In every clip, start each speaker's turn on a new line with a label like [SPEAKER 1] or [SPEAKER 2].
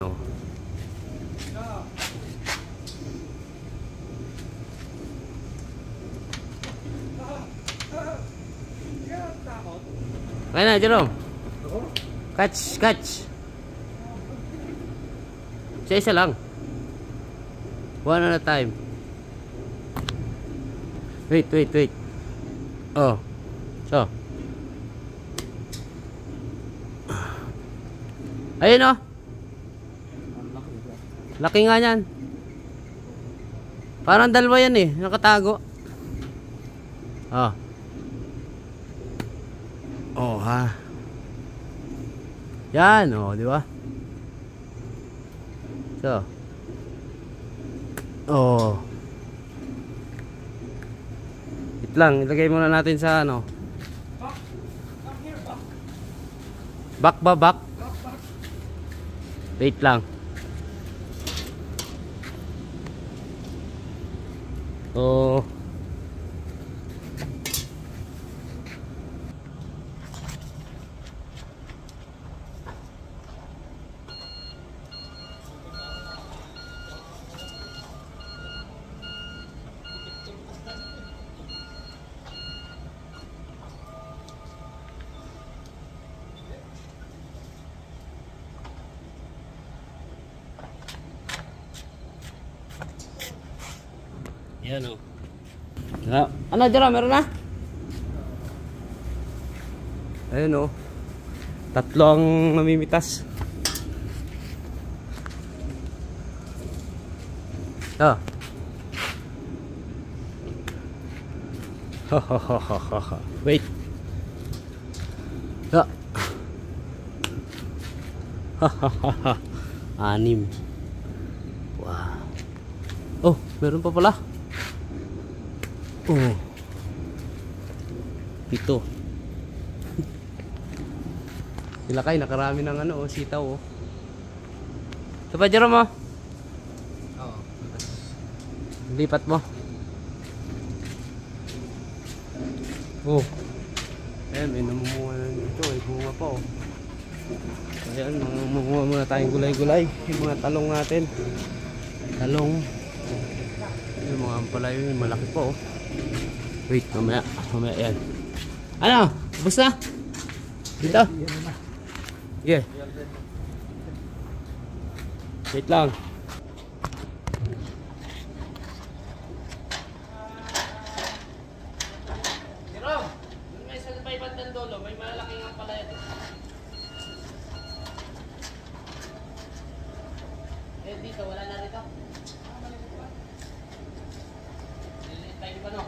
[SPEAKER 1] No. Kaya na, Jerome. Catch, catch. Isa lang. One at a time. Wait. Oh. So. Ayun oh. Laki nga yan. Parang dalawa yan eh. Nakatago. Oh. Oh ha. Yan oh, di ba? So. Oh. Wait lang, ilagay muna natin sa ano. Back ba, back? Wait lang. Oh. Yan o. Ano, Jero? Meron na? Ayun o. Tatlo ang namimitas. Oh. Wait. Oh. Anim. Wow. Oh, meron pa pala. Oh. 7. Sila kay nakarami ng ano, oh, sitaw oh. Ito pa, Jerome oh. Oo. Lipat mo. Oh. Ayan, may namumunga na dito. May bunga pa oh. Ayan, mamunga muna tayong gulay-gulay. Yung mga talong natin. Talong. Yung mga ampalay yun, malaki po oh. Wait, mamaya yan. Ano? Ubus na? Dito? Yeah. Wait lang. Jerome, may sa may bandang dolo, may malaking ampalaya dito. Eh dito, wala na rito. Liliit tayo pa no?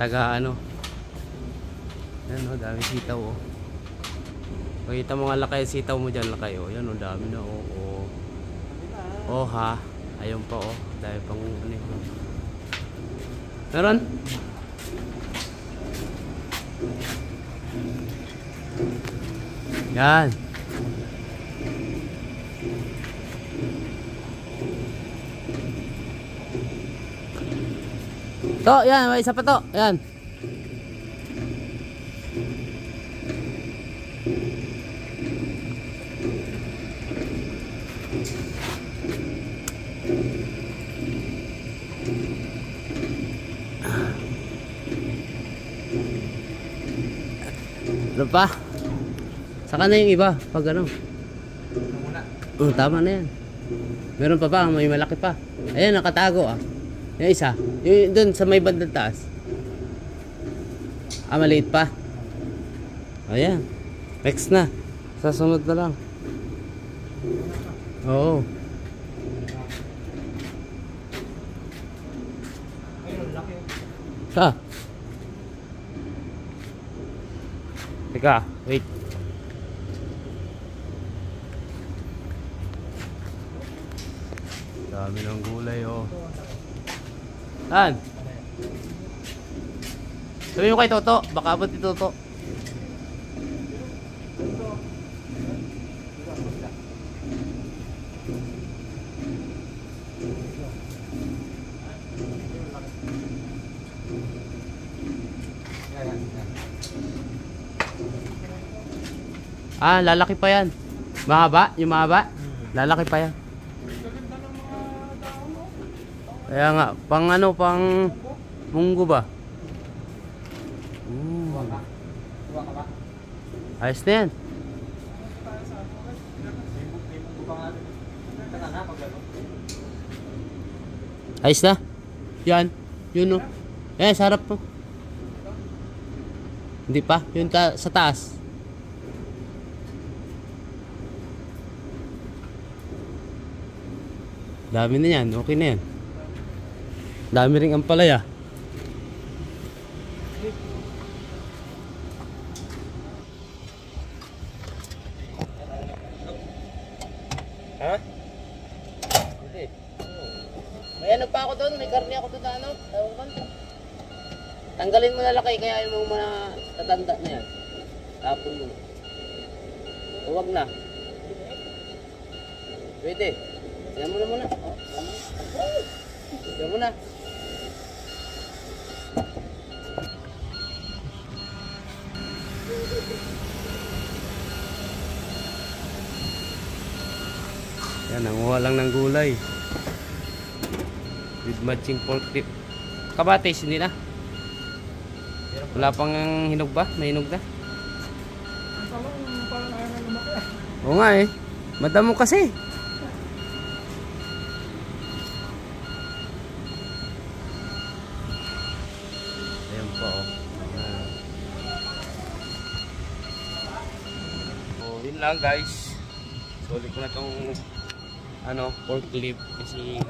[SPEAKER 1] Taga ano. Yan o, dami sitaw o. Pakita mo nga lakay sitaw mo dyan lakay o. Yan o, dami na o. O ha. Ayun pa o. Dami pang ano yun. Meron? Yan. To, yan, may isa pa to. Yan. Ano pa? Saka na yung iba pag ano. Tama na yan. Meron pa ba? May malaki pa. Ayan, nakatago ah. Yung isa, yung doon sa may bandang taas. Ah, maliit pa. Ayan. Next na. Sasunod na lang. Oo. Sa? Teka, wait. Dami ng gulay oh. Saan? Sabi mo kay Toto, baka abot ni Toto. Ah, lalaki pa yan. Mahaba? Yung mahaba? Lalaki pa yan. Kaya nga, pang ano, pang munggo ba? Ayos na yan. Ayos na. Yan. Yun o. Eh, sarap po. Hindi pa. Yun ka sa taas. Dami na yan. Okay na yan. Dami ring ampalaya. Ha? Hindi. May ano pa ako doon. May karne ako doon na ano. Tawag. Tanggalin mo na laki. Kaya yung mga tatanda na yan. Tapon mo. Huwag na. Pwede. Yan mo na muna. Yan mo na. Yan, nanguha lang ng gulay. With matching pork dip. Kabatis, hindi na. Wala pang hinog ba? May hinog na? Oo nga eh. Madamo kasi. Ayan po oh. So yun lang guys. Sulit ko na tong ano, pork lip kasi